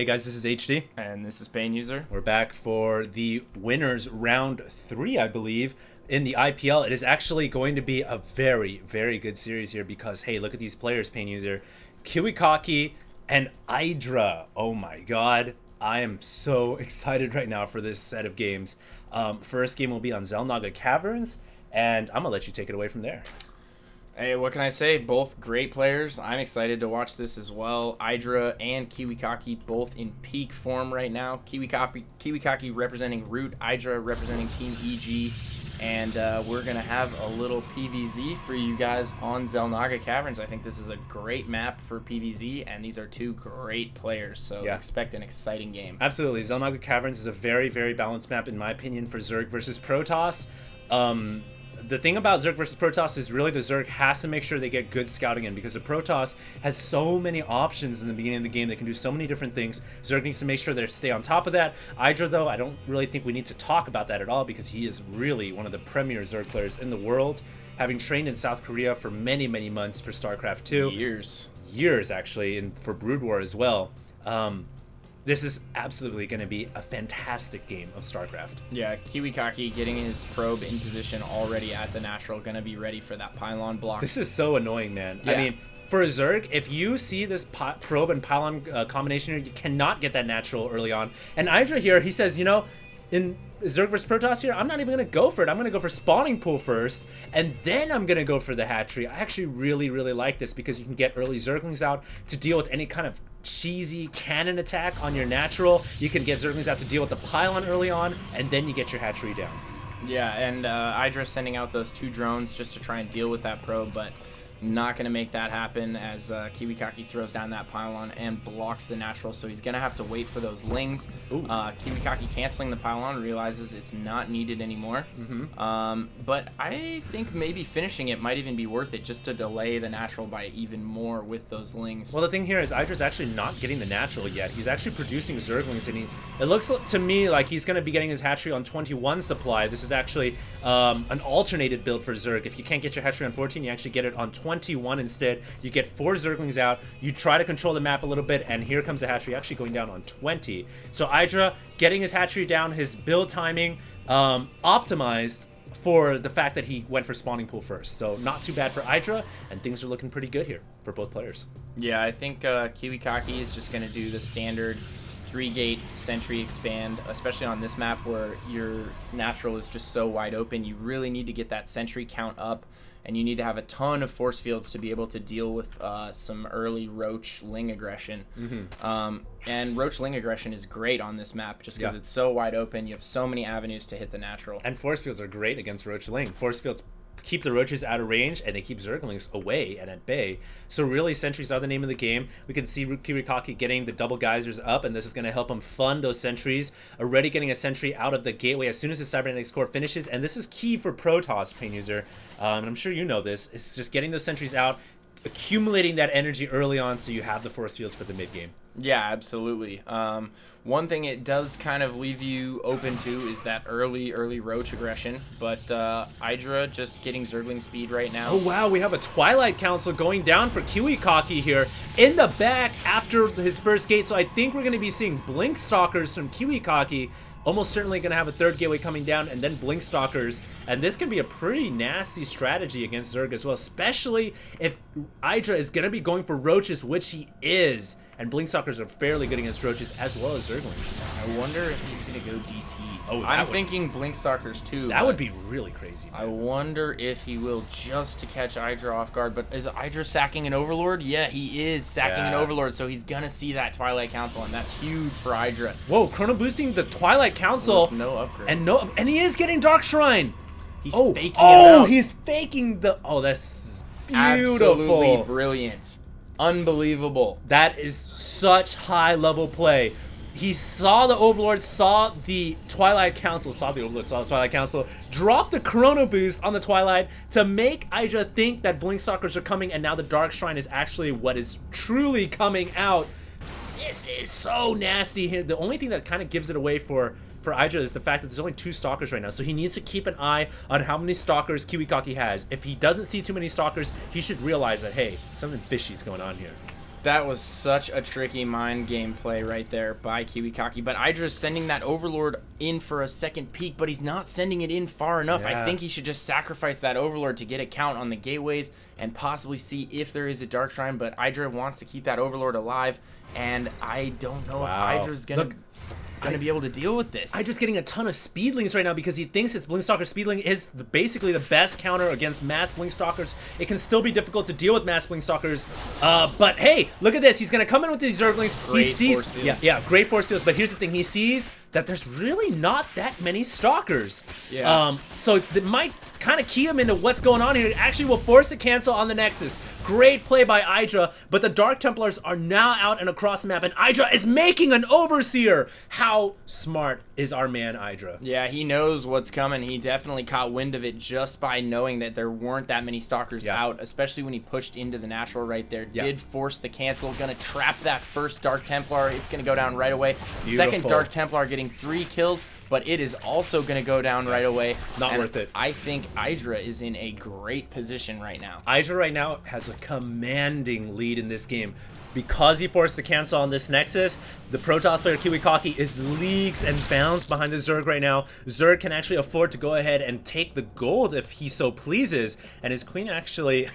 Hey guys, this is HD. And this is PainUser. We're back for the winners round 3, I believe, in the IPL. It is actually going to be a very, very good series here because, hey, look at these players, PainUser. KiWiKaKi and EGIdra. Oh my god. I am so excited right now for this set of games. First game will be on Xel'Naga Caverns, and I'm going to let you take it away from there. Hey, what can I say? Both great players. I'm excited to watch this as well. EGIdra and KiWiKaKi both in peak form right now. KiWiKaKi representing Root, EGIdra representing Team EG. And we're going to have a little PvZ for you guys on Xel'Naga Caverns. I think this is a great map for PvZ, and these are two great players, so yeah, expect an exciting game. Absolutely. Xel'Naga Caverns is a very, very balanced map, in my opinion, for Zerg versus Protoss. The thing about Zerg versus Protoss is really the Zerg has to make sure they get good scouting in, because the Protoss has so many options in the beginning of the game. They can do so many different things. Zerg needs to make sure they stay on top of that. EGIdra, though, I don't really think we need to talk about that at all, because he is really one of the premier Zerg players in the world, having trained in South Korea for many, many months for StarCraft 2. Years, actually, and for Brood War as well. This is absolutely going to be a fantastic game of StarCraft. Yeah, KiWiKaKi getting his probe in position already at the natural, going to be ready for that pylon block. This is so annoying, man. Yeah. I mean, for a Zerg, if you see this probe and pylon combination here, you cannot get that natural early on. And EGIdra here, he says, you know, in Zerg vs Protoss here, I'm not even going to go for it. I'm going to go for spawning pool first, and then I'm going to go for the hatchery. I actually really, really like this because you can get early Zerglings out to deal with any kind of cheesy cannon attack on your natural. You can get Zerglings out to deal with the pylon early on, and then you get your hatchery down. Yeah, and EGIdra sending out those 2 drones just to try and deal with that probe, but not going to make that happen as KiWiKaKi throws down that pylon and blocks the natural, so he's going to have to wait for those lings. KiWiKaKi canceling the pylon, realizes it's not needed anymore. But I think maybe finishing it might even be worth it, just to delay the natural by even more with those lings. Well, the thing here is EGIdra's actually not getting the natural yet. He's actually producing Zerglings, and it looks to me like he's going to be getting his hatchery on 21 supply. This is actually an alternated build for Zerg. If you can't get your hatchery on 14, you actually get it on 21 instead. You get 4 Zerglings out, you try to control the map a little bit, and here comes the hatchery actually going down on 20. So EGIdra getting his hatchery down, his build timing optimized for the fact that he went for spawning pool first. So not too bad for EGIdra, and things are looking pretty good here for both players. Yeah, I think KiWiKaKi is just going to do the standard 3-gate sentry expand, especially on this map where your natural is just so wide open. You really need to get that sentry count up, and you need to have a ton of force fields to be able to deal with some early Roach Ling aggression. And Roach Ling aggression is great on this map just because it's so wide open. You have so many avenues to hit the natural. And force fields are great against Roach Ling. Force fields keep the roaches out of range, and they keep Zerglings away and at bay. So really, sentries are the name of the game. We can see KiWiKaKi getting the double geysers up, and this is going to help him fund those sentries. Already getting a sentry out of the gateway as soon as his cybernetics core finishes, and this is key for Protoss, PainUser. And I'm sure you know this. It's just getting those sentries out, accumulating that energy early on, so you have the force fields for the mid game. Yeah, absolutely. One thing it does kind of leave you open to is that early Roach aggression, but EGIdra just getting Zergling speed right now. Oh wow, we have a Twilight Council going down for KiWiKaKi here in the back after his first gate, so I think we're going to be seeing Blink Stalkers from KiWiKaKi. Almost certainly going to have a 3rd gateway coming down, and then Blink Stalkers, and this can be a pretty nasty strategy against Zerg as well, especially if EGIdra is going to be going for Roaches, which he is, and Blink Stalkers are fairly good against Roaches as well as Zerglings. I wonder if he's going to go DT. Oh, I'm thinking Blink Stalkers too. That would be really crazy, man. I wonder if he will, just to catch EGIdra off guard. But is EGIdra sacking an Overlord? Yeah, he is sacking an Overlord, so he's going to see that Twilight Council, and that's huge for EGIdra. Whoa, chrono boosting the Twilight Council. With no upgrade. And he is getting Dark Shrine. He's faking it out. He's faking the... Oh, that's beautiful. Absolutely brilliant. Unbelievable. That is such high-level play. He saw the Overlord, saw the Twilight Council, dropped the Chrono Boost on the Twilight to make EGIdra think that Blink Stalkers are coming, and now the Dark Shrine is actually what is truly coming out. This is so nasty here. The only thing that kind of gives it away for EGIdra is the fact that there's only 2 Stalkers right now, so he needs to keep an eye on how many Stalkers KiWiKaKi has. If he doesn't see too many Stalkers, he should realize that, hey, something fishy is going on here. That was such a tricky mind game play right there by KiWiKaKi. But IGidra's sending that Overlord in for a second peek, but he's not sending it in far enough. Yeah. I think he should just sacrifice that Overlord to get a count on the gateways and possibly see if there is a Dark Shrine. But IGiDra wants to keep that Overlord alive, and I don't know if IGidra's going to be able to deal with this. IGidra's getting a ton of speedlings right now because he thinks its Blinkstalker speedling is basically the best counter against mass Blinkstalkers. It can still be difficult to deal with mass Blinkstalkers, but hey, look at this. He's going to come in with these Zerglings. Great he sees, force fields. yeah, great force fields, but here's the thing. He sees that there's really not that many Stalkers. Yeah. So that might kind of key him into what's going on here. It actually will force a cancel on the Nexus. Great play by IGiDra, but the Dark Templars are now out and across the map, and IGiDra is making an Overseer. How smart is our man IGiDra? Yeah, he knows what's coming. He definitely caught wind of it just by knowing that there weren't that many Stalkers out, especially when he pushed into the natural right there. Did force the cancel, gonna trap that first Dark Templar. It's gonna go down right away. Beautiful. Second Dark Templar getting 3 kills, but it is also gonna go down right away. Not worth it. I think IGiDra is in a great position right now. IGiDra right now has a commanding lead in this game. Because he forced the cancel on this Nexus, the Protoss player KiWiKaKi is leagues and bounds behind the Zerg right now. Zerg can actually afford to go ahead and take the gold if he so pleases, and his queen actually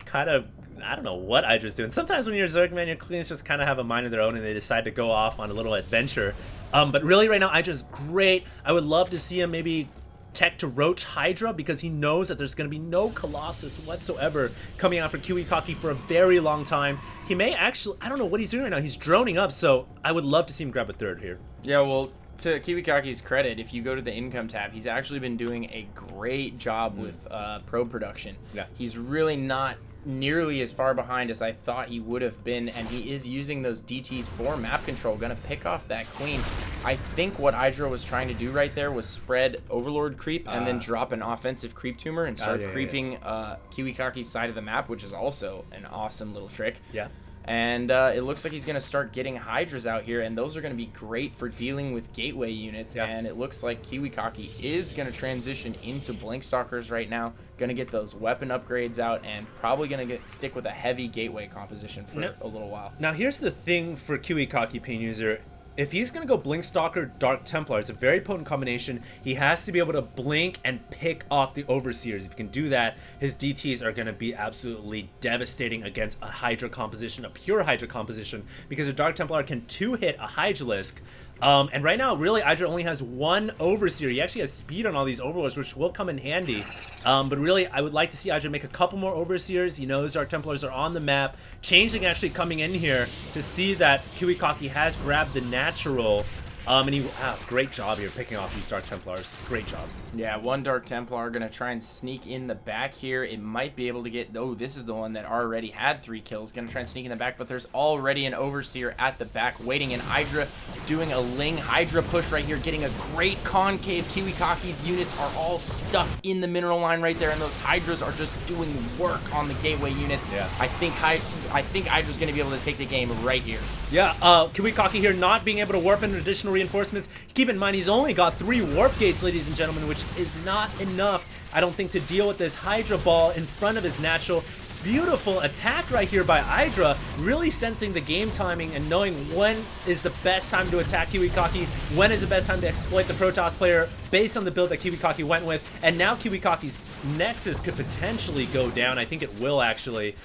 kind of, I don't know what IGiDra's doing. Sometimes when you're Zerg, man, your queens just kind of have a mind of their own and they decide to go off on a little adventure. But really right now, IGiDra's great. I would love to see him maybe tech to ROOTKiWiKaKi because he knows that there's going to be no Colossus whatsoever coming out for KiWiKaKi for a very long time. He may actually, I don't know what he's doing right now. He's droning up, so I would love to see him grab a third here. Yeah, well, to KiWiKaKi's credit, if you go to the income tab, he's actually been doing a great job with probe production. Yeah. He's really not nearly as far behind as I thought he would have been, and he is using those DTs for map control, gonna pick off that queen. I think what IGiDra was trying to do right there was spread Overlord creep and then drop an offensive creep tumor and start creeping KiWiKaKi's side of the map, which is also an awesome little trick. Yeah. And it looks like he's going to start getting Hydras out here, and those are going to be great for dealing with gateway units. Yeah. And it looks like KiWiKaKi is going to transition into Blinkstalkers right now, going to get those weapon upgrades out, and probably going to stick with a heavy gateway composition for a little while. Now here's the thing for KiWiKaKi, PainUser. If he's going to go Blinkstalker, Dark Templar, it's a very potent combination. He has to be able to blink and pick off the Overseers. If he can do that, his DTs are going to be absolutely devastating against a Hydra composition, a pure Hydra composition, because a Dark Templar can 2-hit a Hydralisk. And right now, really, IGiDra only has 1 Overseer. He actually has speed on all these Overlords, which will come in handy. But really, I would like to see IGiDra make a couple more Overseers. He knows Dark Templars are on the map. Changeling actually coming in here to see that KiWiKaKi has grabbed the natural. And he, great job here picking off these Dark Templars. Great job. Yeah, 1 Dark Templar going to try and sneak in the back here. It might be able to get... Oh, this is the one that already had 3 kills. Going to try and sneak in the back, but there's already an Overseer at the back waiting. And IGiDra doing a Ling Hydra push right here, getting a great concave. KiWiKaKi's units are all stuck in the mineral line right there, and those Hydras are just doing work on the gateway units. Yeah. I think IGiDra's going to be able to take the game right here. Yeah, KiWiKaKi here not being able to warp in additional reinforcements. Keep in mind, he's only got 3 warp gates, ladies and gentlemen, which is not enough, I don't think, to deal with this Hydra ball in front of his natural. Beautiful attack right here by IGiDra, really sensing the game timing and knowing when is the best time to attack KiWiKaKi, when is the best time to exploit the Protoss player based on the build that KiWiKaKi went with. And now KiWiKaKi's Nexus could potentially go down. I think it will actually.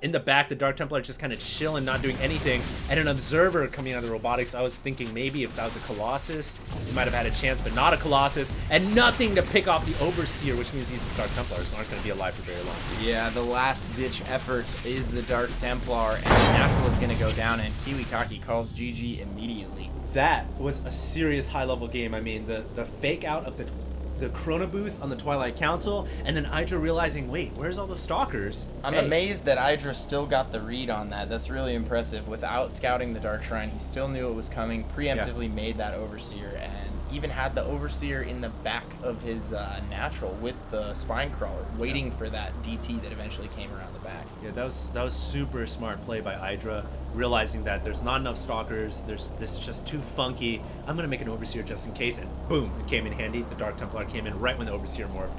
In the back, the Dark Templar just kind of chilling, not doing anything. And an Observer coming out of the robotics. I was thinking maybe if that was a Colossus, he might have had a chance, but not a Colossus. And nothing to pick off the Overseer, which means these Dark Templars aren't going to be alive for very long. Yeah, the last-ditch effort is the Dark Templar, and the natural is going to go down, and KiWiKaKi calls GG immediately. That was a serious high-level game. I mean, the fake out of the Chrono Boost on the Twilight Council, and then IGiDra realizing, wait, where's all the Stalkers? I'm amazed that IGiDra still got the read on that. That's really impressive. Without scouting the Dark Shrine, he still knew it was coming, preemptively made that Overseer, and even had the Overseer in the back of his natural with the Spine Crawler, waiting for that DT that eventually came around the back. Yeah, that was super smart play by IGiDra, realizing that there's not enough Stalkers, this is just too funky, I'm going to make an Overseer just in case, and boom, it came in handy. The Dark Templar came in right when the Overseer morphed.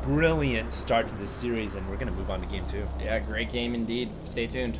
Brilliant start to this series, and we're going to move on to game 2. Yeah, great game indeed. Stay tuned.